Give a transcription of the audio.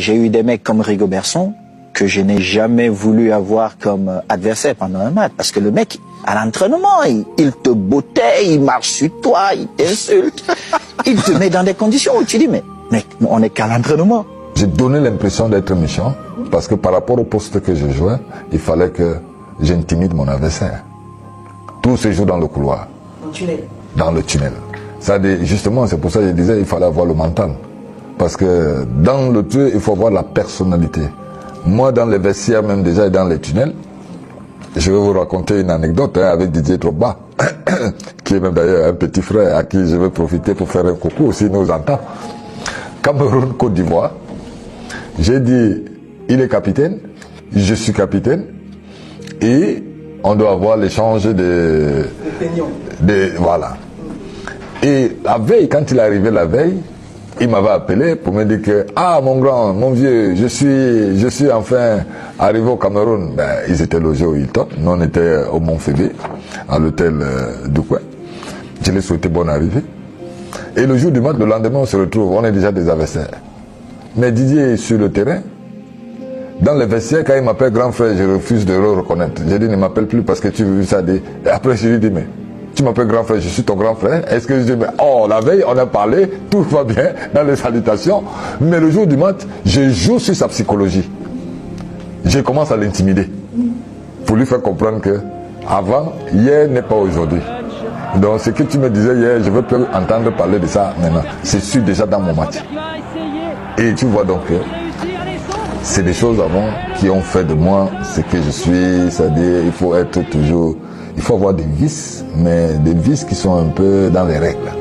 J'ai eu des mecs comme Rigobertson que je n'ai jamais voulu avoir comme adversaire pendant un match. Parce que le mec, à l'entraînement, il te bottait, il marche sur toi, il t'insulte. Il te met dans des conditions où tu dis, mais mec, on n'est qu'à l'entraînement. J'ai donné l'impression d'être méchant parce que par rapport au poste que je jouais, il fallait que j'intimide mon adversaire. Tous ces jours dans le couloir. Dans le tunnel. Justement, c'est pour ça que je disais qu'il fallait avoir le mental. Parce que dans le jeu, il faut avoir la personnalité. Moi, dans les vestiaires, même déjà dans les tunnels, je vais vous raconter une anecdote avec Didier Drogba, qui est même d'ailleurs un petit frère à qui je vais profiter pour faire un coucou aussi, nous entend. Cameroun, Côte d'Ivoire, j'ai dit, il est capitaine, je suis capitaine, et on doit avoir l'échange voilà. Et la veille, quand il est arrivé la veille, il m'avait appelé pour me dire que, ah mon grand, mon vieux, je suis enfin arrivé au Cameroun. Ben, ils étaient logés au Hilton, nous on était au Mont-Fébé, à l'hôtel du coin. Je lui souhaité bonne arrivée. Et le jour du match, le lendemain, on se retrouve, on est déjà des adversaires. Mais Didier est sur le terrain. Dans les vestiaires, quand il m'appelle grand frère, je refuse de le reconnaître. J'ai dit, ne m'appelle plus parce que tu veux ça. Et après, je lui dis, mais tu m'appelles grand frère, je suis ton grand frère. Est-ce que je dis, mais oh, la veille, on a parlé, tout va bien dans les salutations. Mais le jour du match, je joue sur sa psychologie. Je commence à l'intimider. Pour lui faire comprendre que avant, hier n'est pas aujourd'hui. Donc ce que tu me disais hier, je veux plus entendre parler de ça maintenant. C'est sûr déjà dans mon match. Et tu vois donc que c'est des choses avant qui ont fait de moi ce que je suis. C'est-à-dire, il faut être toujours... Il faut avoir des vices, mais des vices qui sont un peu dans les règles.